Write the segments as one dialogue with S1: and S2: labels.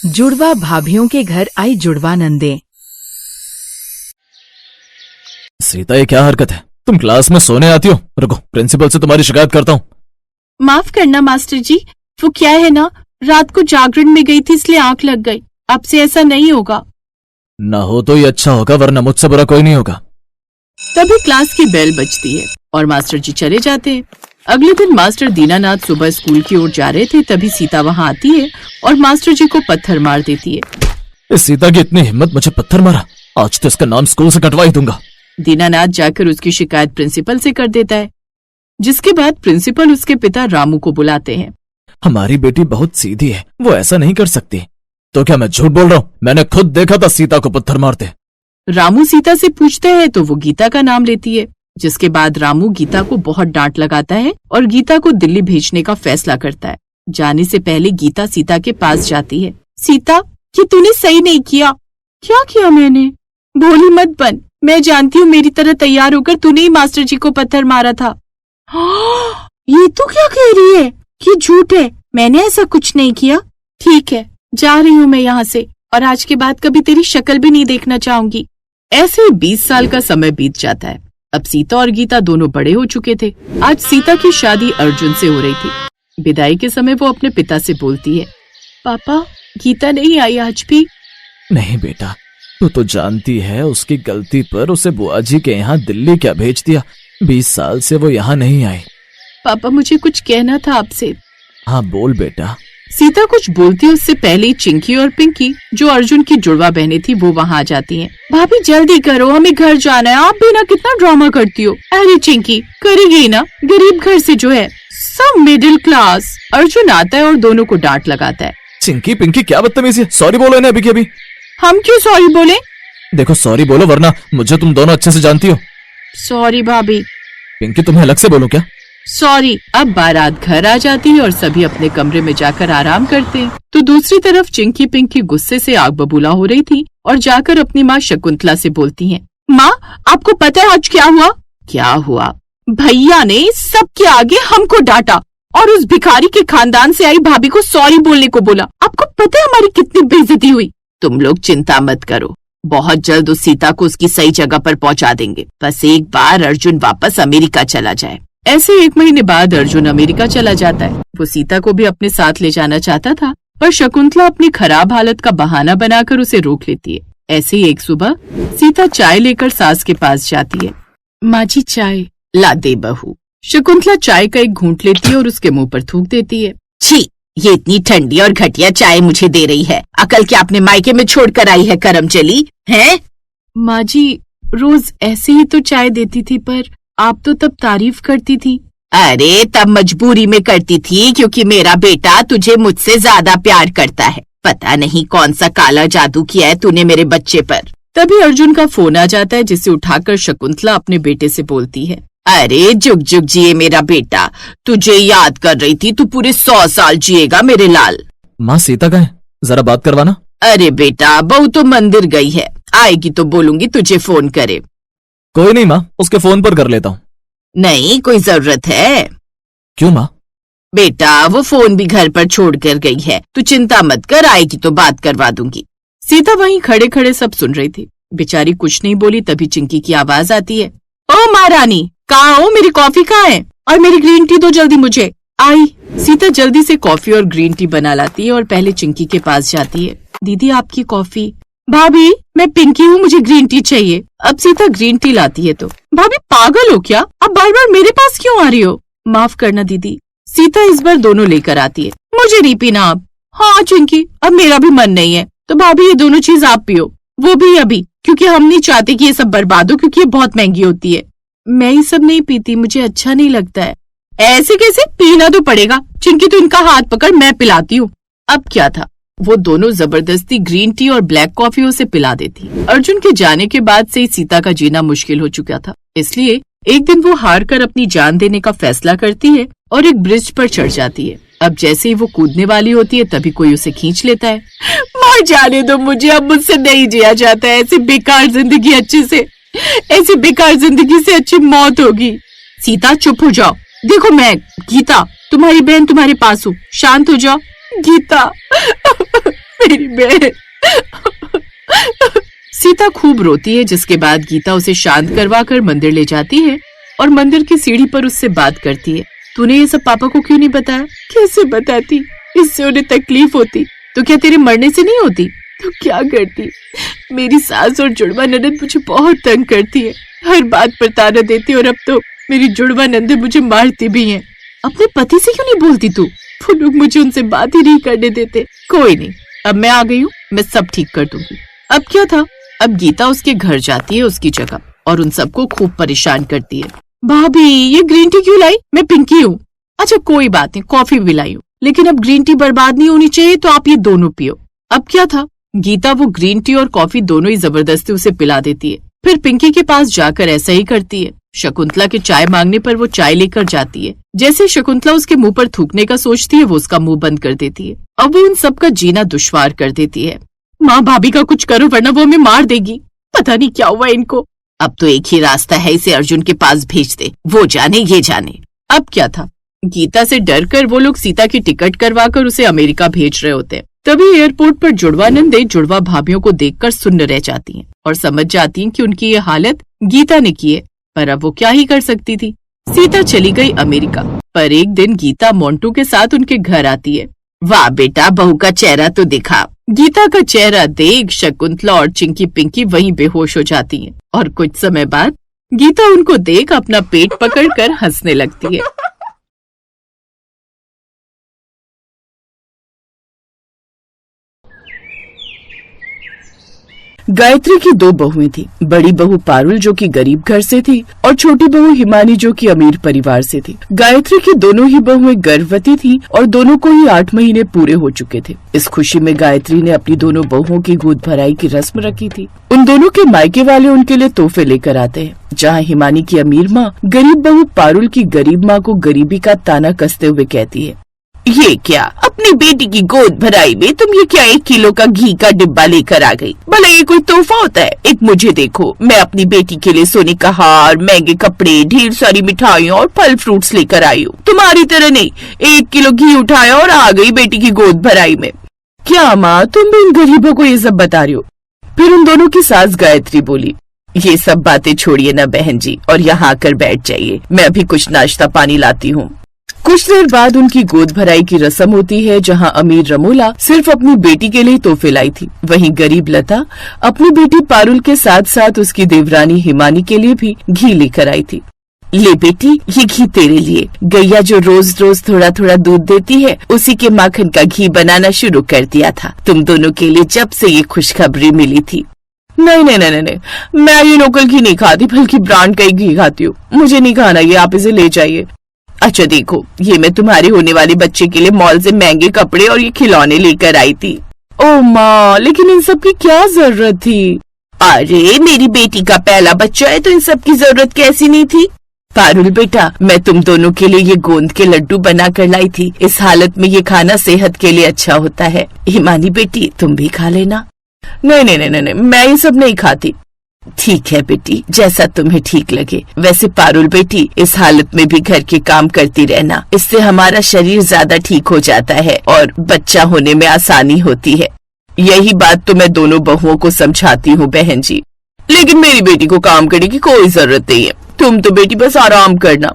S1: जुड़वा भाभीयों के घर आई जुड़वा नंदे।
S2: सीता, ये क्या हरकत है? तुम क्लास में सोने आती हो? रुको, प्रिंसिपल से तुम्हारी शिकायत करता हूँ।
S3: माफ करना मास्टर जी, वो क्या है ना, रात को जागरण में गई थी इसलिए आंख लग गई। अब से ऐसा नहीं होगा।
S2: ना हो तो ये अच्छा होगा, वरना मुझसे बुरा कोई नहीं होगा।
S3: तभी क्लास की बेल बजती है और मास्टर जी चले जाते हैं। अगले दिन मास्टर दीनानाथ सुबह स्कूल की ओर जा रहे थे, तभी सीता वहाँ आती है और मास्टर जी को पत्थर मार देती है।
S2: इस सीता की इतनी हिम्मत, मुझे पत्थर मारा। आज तो इसका नाम स्कूल से कटवा ही दूंगा।
S3: दीनानाथ जाकर उसकी शिकायत प्रिंसिपल से कर देता है, जिसके बाद प्रिंसिपल उसके पिता रामू को बुलाते हैं।
S2: हमारी बेटी बहुत सीधी है, वो ऐसा नहीं कर सकती। तो क्या मैं झूठ बोल रहा हूँ? मैंने खुद देखा था सीता को पत्थर मारते।
S3: रामू सीता से पूछते हैं तो वो गीता का नाम लेती है, जिसके बाद रामू गीता को बहुत डांट लगाता है और गीता को दिल्ली भेजने का फैसला करता है। जाने से पहले गीता सीता के पास जाती है। सीता, ये तूने सही नहीं किया। क्या किया मैंने? भोली मत बन, मैं जानती हूँ मेरी तरह तैयार होकर तूने ही मास्टर जी को पत्थर मारा था। ये तू क्या कह रही है? ये झूठ है, मैंने ऐसा कुछ नहीं किया। ठीक है, जा रही हूँ मैं यहाँ से और आज के बाद कभी तेरी शक्ल भी नहीं देखना चाहूंगी। ऐसे ही 20 साल का समय बीत जाता है। अब सीता और गीता दोनों बड़े हो चुके थे। आज सीता की शादी अर्जुन से हो रही थी। विदाई के समय वो अपने पिता से बोलती है, पापा, गीता नहीं आई आज भी?
S2: नहीं बेटा, तू तो जानती है उसकी गलती पर उसे बुआ जी के यहाँ दिल्ली क्या भेज दिया। 20 साल से वो यहाँ नहीं आई।
S3: पापा, मुझे कुछ कहना था आपसे।
S2: हाँ बोल बेटा।
S3: सीता कुछ बोलती है उससे पहले चिंकी और पिंकी, जो अर्जुन की जुड़वा बहनें थी, वो वहाँ आ जाती हैं। भाभी जल्दी करो, हमें घर जाना है। आप भी ना कितना ड्रामा करती हो। अरे चिंकी, करेगी ना, गरीब घर से जो है, सब मिडिल क्लास। अर्जुन आता है और दोनों को डांट लगाता है।
S2: चिंकी, पिंकी, क्या बदतमीजी है? सॉरी बोलो इन्हें अभी के अभी।
S3: हम क्यों सॉरी बोले?
S2: देखो, सॉरी बोलो वरना मुझे तुम दोनों अच्छे से जानती हो।
S3: सॉरी भाभी।
S2: पिंकी, तुम्हें अलग से बोलो क्या?
S3: सॉरी। अब बारात घर आ जाती है और सभी अपने कमरे में जाकर आराम करते हैं। तो दूसरी तरफ चिंकी पिंकी गुस्से से आग बबूला हो रही थी और जाकर अपनी माँ शकुंतला से बोलती हैं, माँ, आपको पता है आज क्या हुआ? क्या हुआ? भैया ने सबके आगे हमको डांटा और उस भिखारी के खानदान से आई भाभी को सॉरी बोलने को बोला। आपको पता है हमारी कितनी बेइज्जती हुई? तुम लोग चिंता मत करो, बहुत जल्द उस सीता को उसकी सही जगह पर पहुंचा देंगे। बस एक बार अर्जुन वापस अमेरिका चला जाए। ऐसे 1 महीने बाद अर्जुन अमेरिका चला जाता है। वो सीता को भी अपने साथ ले जाना चाहता था, पर शकुंतला अपनी खराब हालत का बहाना बनाकर उसे रोक लेती है। ऐसे ही एक सुबह सीता चाय लेकर सास के पास जाती है। माँ जी, चाय ला दे बहू। शकुंतला चाय का एक घूंट लेती है और उसके मुंह पर थूक देती है। छी, ये इतनी ठंडी और घटिया चाय मुझे दे रही है। अकल क्या अपने मायके में छोड़कर आई है करम चली है? माँ जी, रोज ऐसे ही तो चाय देती थी, पर आप तो तब तारीफ करती थी। अरे तब मजबूरी में करती थी, क्योंकि मेरा बेटा तुझे मुझसे ज्यादा प्यार करता है। पता नहीं कौन सा काला जादू किया है तूने मेरे बच्चे पर। तभी अर्जुन का फोन आ जाता है, जिसे उठाकर शकुंतला अपने बेटे से बोलती है, अरे जुग जुग जिए मेरा बेटा, तुझे याद कर रही थी। तू पूरे 100 साल जिएगा मेरे लाल।
S2: माँ, सीता कहाँ है? जरा बात करवाना।
S3: अरे बेटा, बहू तो मंदिर गई है, आएगी तो बोलूंगी तुझे फोन करे।
S2: कोई नहीं माँ, उसके फोन पर कर लेता हूँ।
S3: नहीं, कोई जरूरत है?
S2: क्यों माँ?
S3: बेटा, वो फोन भी घर पर छोड़ कर गई है। तू चिंता मत कर, आएगी तो बात करवा दूंगी। सीता वहीं खड़े खड़े सब सुन रही थी। बेचारी कुछ नहीं बोली। तभी चिंकी की आवाज आती है, ओ महारानी, कहाँ हो? मेरी कॉफी कहाँ है? और मेरी ग्रीन टी दो जल्दी मुझे। आई। सीता जल्दी से कॉफी और ग्रीन टी बना लाती है और पहले चिंकी के पास जाती है। दीदी, आपकी कॉफी। भाभी, मैं पिंकी हूँ, मुझे ग्रीन टी चाहिए। अब सीता ग्रीन टी लाती है तो, भाभी पागल हो क्या? अब बार बार मेरे पास क्यों आ रही हो? माफ करना दीदी। सीता इस बार दोनों लेकर आती है। मुझे नहीं पीना आप। हाँ चिंकी, अब मेरा भी मन नहीं है, तो भाभी ये दोनों चीज आप पियो, वो भी अभी, क्योंकि हम नहीं चाहते कि ये सब बर्बाद हो, क्योंकि ये बहुत महंगी होती है। मैं ये सब नहीं पीती, मुझे अच्छा नहीं लगता है। ऐसे कैसे? पीना तो पड़ेगा। चिंकी, तो इनका हाथ पकड़, मैं पिलाती हूँ। अब क्या था, वो दोनों जबरदस्ती ग्रीन टी और ब्लैक कॉफी उसे पिला देती। अर्जुन के जाने के बाद से सीता का जीना मुश्किल हो चुका था, इसलिए एक दिन वो हार कर अपनी जान देने का फैसला करती है और एक ब्रिज पर चढ़ जाती है। अब जैसे ही वो कूदने वाली होती है, तभी कोई उसे खींच लेता है। मार जाने दो मुझे, अब मुझसे नहीं जिया जाता है। ऐसी बेकार जिंदगी ऐसी बेकार जिंदगी से अच्छी मौत होगी। सीता चुप हो जाओ। देखो, मैं गीता, तुम्हारी बहन, तुम्हारे पास हूँ। शांत हो जाओ। गीता मेरी बहन। सीता खूब रोती है, जिसके बाद गीता उसे शांत करवा कर मंदिर ले जाती है और मंदिर की सीढ़ी पर उससे बात करती है। तूने ये सब पापा को क्यों नहीं बताया? कैसे बताती? इससे उन्हें तकलीफ होती तो क्या तेरे मरने से नहीं होती? तो क्या करती? मेरी सास और जुड़वा ननद मुझे बहुत तंग करती है, हर बात पर ताना देती है और अब तो मेरी जुड़वा नंदे मुझे मारती भी हैं। अपने पति से क्यों नहीं बोलती तू? वो लोग मुझे उनसे बात ही नहीं करने देते। कोई नहीं, अब मैं आ गई हूँ, मैं सब ठीक कर दूंगी। अब क्या था, अब गीता उसके घर जाती है उसकी जगह और उन सबको खूब परेशान करती है। भाभी ये ग्रीन टी क्यों लाई? मैं पिंकी हूँ। अच्छा कोई बात नहीं, कॉफी भी लाई हूँ, लेकिन अब ग्रीन टी बर्बाद नहीं होनी चाहिए, तो आप ये दोनों पियो। अब क्या था, गीता वो ग्रीन टी और कॉफी दोनों ही जबरदस्ती उसे पिला देती है। फिर पिंकी के पास जाकर ऐसा ही करती है। शकुंतला के चाय मांगने पर वो चाय लेकर जाती है। जैसे शकुंतला उसके मुंह पर थूकने का सोचती है, वो उसका मुंह बंद कर देती है। अब वो उन सबका जीना दुश्वार कर देती है। माँ भाभी का कुछ करो वरना वो हमें मार देगी। पता नहीं क्या हुआ इनको। अब तो एक ही रास्ता है, इसे अर्जुन के पास भेज दे, वो जाने ये जाने। अब क्या था, गीता से डरकर वो लोग सीता की टिकट करवाकर उसे अमेरिका भेज रहे होते हैं। तभी एयरपोर्ट पर जुड़वा नंदे जुड़वा भाभियों को देखकर सुन्न रह जाती हैं और समझ जाती हैं कि उनकी ये हालत गीता ने की है, पर अब वो क्या ही कर सकती थी। सीता चली गई अमेरिका, पर एक दिन गीता मोंटू के साथ उनके घर आती है। वाह बेटा, बहू का चेहरा तो दिखा। गीता का चेहरा देख शकुंतला और चिंकी पिंकी वहीं बेहोश हो जाती हैं और कुछ समय बाद गीता उनको देख अपना पेट पकड़कर हंसने लगती है। गायत्री की दो बहुएं थी। बड़ी बहू पारुल जो कि गरीब घर से थी और छोटी बहू हिमानी जो कि अमीर परिवार से थी। गायत्री की दोनों ही बहुएं गर्भवती थी और दोनों को ही 8 महीने पूरे हो चुके थे। इस खुशी में गायत्री ने अपनी दोनों बहुओं की गोद भराई की रस्म रखी थी। उन दोनों के मायके वाले उनके लिए तोहफे लेकर आते हैं, जहाँ हिमानी की अमीर माँ गरीब बहू पारुल की गरीब माँ को गरीबी का ताना कसते हुए कहती है, ये क्या, अपनी बेटी की गोद भराई में तुम ये क्या 1 किलो का घी का डिब्बा लेकर आ गई? भला ये कोई तोहफा होता है? एक मुझे देखो, मैं अपनी बेटी के लिए सोने का हार, महंगे कपड़े, ढेर सारी मिठाइयों और फल फ्रूट्स लेकर आई हूँ। तुम्हारी तरह नहीं, 1 किलो घी उठाया और आ गई बेटी की गोद भराई में। क्या माँ, तुम भी इन गरीबों को ये सब बता रही हो? फिर उन दोनों की सास गायत्री बोली, ये सब बातें छोड़िए ना बहन जी और यहाँ आकर बैठ जाइए, मैं अभी कुछ नाश्ता पानी लाती हूँ। कुछ देर बाद उनकी गोद भराई की रस्म होती है, जहां अमीर रमोला सिर्फ अपनी बेटी के लिए तोहफे लाई थी। वहीं गरीब लता अपनी बेटी पारुल के साथ साथ उसकी देवरानी हिमानी के लिए भी घी लेकर आई थी। ले बेटी, ये घी तेरे लिए। गैया जो रोज रोज थोड़ा थोड़ा दूध देती है, उसी के माखन का घी बनाना शुरू कर दिया था तुम दोनों के लिए जब से ये खुशखबरी मिली थी। नहीं नहीं नहीं नहीं, मैं ये लोकल घी नहीं खाती, बल्कि ब्रांड का ही घी खाती हूँ। मुझे नहीं खाना ये, आप इसे ले जाइए। अच्छा देखो, ये मैं तुम्हारे होने वाले बच्चे के लिए मॉल से महंगे कपड़े और ये खिलौने लेकर आई थी। ओ माँ, लेकिन इन सब की क्या जरूरत थी? अरे मेरी बेटी का पहला बच्चा है तो इन सब की जरूरत कैसी नहीं थी? पारुल बेटा, मैं तुम दोनों के लिए ये गोंद के लड्डू बना कर लाई थी। इस हालत में ये खाना सेहत के लिए अच्छा होता है। हिमानी बेटी, तुम भी खा लेना। नहीं नहीं नहीं नहीं, मैं ये सब नहीं खाती। ठीक है बेटी, जैसा तुम्हें ठीक लगे। वैसे पारुल बेटी, इस हालत में भी घर के काम करती रहना, इससे हमारा शरीर ज्यादा ठीक हो जाता है और बच्चा होने में आसानी होती है। यही बात तो मैं दोनों बहुओं को समझाती हूँ बहन जी, लेकिन मेरी बेटी को काम करने की कोई जरूरत नहीं है। तुम तो बेटी बस आराम करना।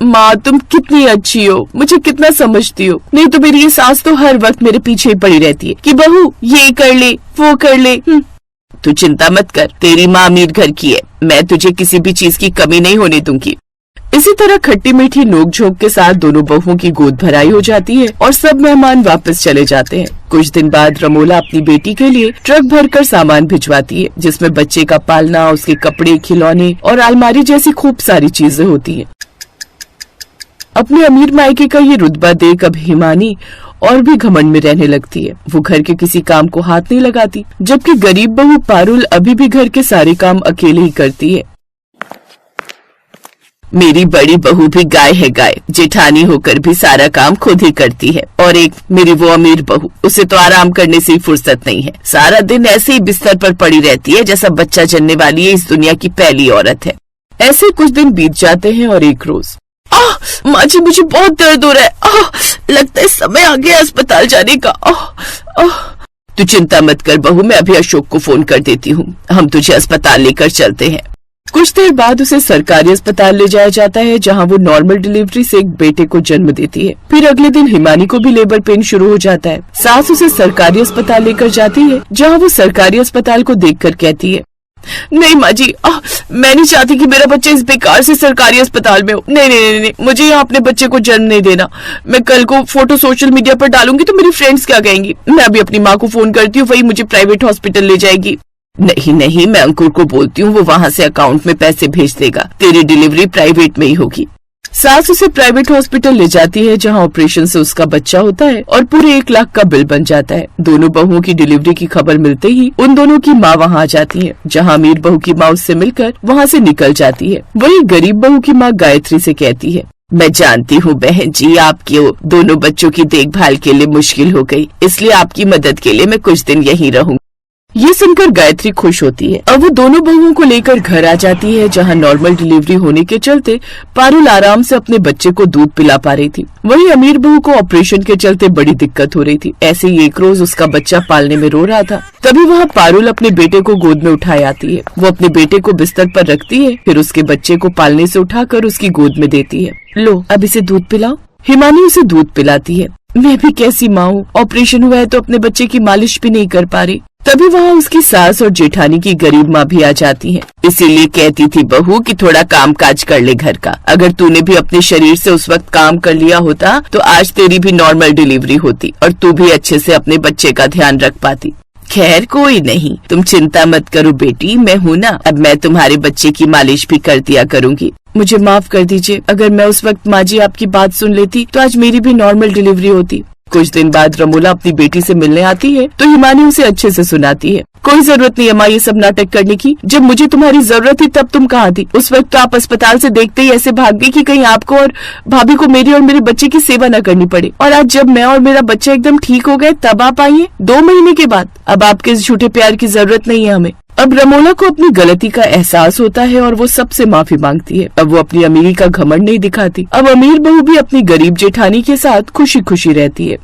S3: माँ, तुम कितनी अच्छी हो, मुझे कितना समझती हो। नहीं तो मेरी ये सास तो हर वक्त मेरे पीछे ही पड़ी रहती है कि बहू ये कर ले, वो कर ले। तू चिंता मत कर, तेरी माँ अमीर घर की है, मैं तुझे किसी भी चीज की कमी नहीं होने दूंगी। इसी तरह खट्टी मीठी नोक-झोंक के साथ दोनों बहुओं की गोद भराई हो जाती है और सब मेहमान वापस चले जाते हैं। कुछ दिन बाद रमोला अपनी बेटी के लिए ट्रक भरकर सामान भिजवाती है, जिसमें बच्चे का पालना, उसके कपड़े, खिलौने और अलमारी जैसी खूब सारी चीजें होती हैं। अपने अमीर मायके का ये रुतबा देख अब हिमानी और भी घमंड में रहने लगती है। वो घर के किसी काम को हाथ नहीं लगाती, जबकि गरीब बहू पारुल अभी भी घर के सारे काम अकेले ही करती है। मेरी बड़ी बहू भी गाय है गाय, जेठानी होकर भी सारा काम खुद ही करती है। और एक मेरी वो अमीर बहू, उसे तो आराम करने से ही फुर्सत नहीं है। सारा दिन ऐसे ही बिस्तर पर पड़ी रहती है जैसा बच्चा जन्ने वाली है इस दुनिया की पहली औरत है। ऐसे कुछ दिन बीत जाते हैं और एक रोज, माँ जी मुझे बहुत दर्द हो रहा है, लगता है समय आ गया अस्पताल जाने का। तू चिंता मत कर बहू, मैं अभी अशोक को फोन कर देती हूँ, हम तुझे अस्पताल लेकर चलते हैं। कुछ देर बाद उसे सरकारी अस्पताल ले जाया जाता है, जहाँ वो नॉर्मल डिलीवरी से एक बेटे को जन्म देती है। फिर अगले दिन हिमानी को भी लेबर पेन शुरू हो जाता है। सास उसे सरकारी अस्पताल लेकर जाती है, जहाँ वो सरकारी अस्पताल को देखकर कहती है, नहीं माँ जी, मैं नहीं चाहती कि मेरा बच्चा इस बेकार से सरकारी अस्पताल में हो। नहीं नहीं नहीं, नहीं, मुझे यहाँ अपने बच्चे को जन्म नहीं देना। मैं कल को फोटो सोशल मीडिया पर डालूंगी तो मेरी फ्रेंड्स क्या कहेंगी। मैं अभी अपनी माँ को फोन करती हूँ, वही मुझे प्राइवेट हॉस्पिटल ले जाएगी। नहीं नहीं, मैं अंकुर को बोलती हूँ, वो वहाँ से अकाउंट में पैसे भेज देगा, तेरी डिलीवरी प्राइवेट में ही होगी। सास उसे प्राइवेट हॉस्पिटल ले जाती है, जहाँ ऑपरेशन से उसका बच्चा होता है और पूरे 1 लाख का बिल बन जाता है। दोनों बहुओं की डिलीवरी की खबर मिलते ही उन दोनों की माँ वहाँ आ जाती है, जहाँ अमीर बहू की माँ उससे मिलकर वहाँ से निकल जाती है। वही गरीब बहू की माँ गायत्री से कहती है, मैं जानती हूँ बहन जी, आपके दोनों बच्चों की देखभाल के लिए मुश्किल हो गई, इसलिए आपकी मदद के लिए मैं कुछ दिन यहीं रहूंगी। ये सुनकर गायत्री खुश होती है। अब वो दोनों बहुओं को लेकर घर आ जाती है, जहाँ नॉर्मल डिलीवरी होने के चलते पारुल आराम से अपने बच्चे को दूध पिला पा रही थी। वहीं अमीर बहू को ऑपरेशन के चलते बड़ी दिक्कत हो रही थी। ऐसे ही एक रोज उसका बच्चा पालने में रो रहा था, तभी वहाँ पारुल अपने बेटे को गोद में उठाए आती है। वो अपने बेटे को बिस्तर पर रखती है, फिर उसके बच्चे को पालने से उठाकर उसकी गोद में देती है। लो अब इसे दूध पिलाओ। हिमानी उसे दूध पिलाती है। मैं भी कैसी माँ हूँ, ऑपरेशन हुआ है तो अपने बच्चे की मालिश भी नहीं कर पा रही। तभी वहाँ उसकी सास और जेठानी की गरीब माँ भी आ जाती है। इसीलिए कहती थी बहू कि थोड़ा काम काज कर ले घर का। अगर तूने भी अपने शरीर से उस वक्त काम कर लिया होता तो आज तेरी भी नॉर्मल डिलीवरी होती और तू भी अच्छे से अपने बच्चे का ध्यान रख पाती। खैर कोई नहीं, तुम चिंता मत करो बेटी, मैं हूँ ना, अब मैं तुम्हारे बच्चे की मालिश भी कर दिया करूँगी। मुझे माफ कर दीजिए, अगर मैं उस वक्त माँ जी आपकी बात सुन लेती तो आज मेरी भी नॉर्मल डिलीवरी होती। कुछ दिन बाद रमोला अपनी बेटी से मिलने आती है तो हिमानी उसे अच्छे से सुनाती है। कोई जरूरत नहीं है माँ ये सब नाटक करने की, जब मुझे तुम्हारी जरूरत थी तब तुम कहाँ थी? उस वक्त तो आप अस्पताल से देखते ही ऐसे भाग गई कि कहीं आपको और भाभी को मेरी और मेरे बच्चे की सेवा न करनी पड़े। और आज जब मैं और मेरा बच्चा एकदम ठीक हो गए तब आप आई हैं 2 महीने के बाद। अब आपके इस झूठे प्यार की जरूरत नहीं है हमें। अब रमोला को अपनी गलती का एहसास होता है और वो सबसे माफी मांगती है। अब वो अपनी अमीरी का घमंड नहीं दिखाती। अब अमीर बहू भी अपनी गरीब जेठानी के साथ खुशी खुशी रहती है।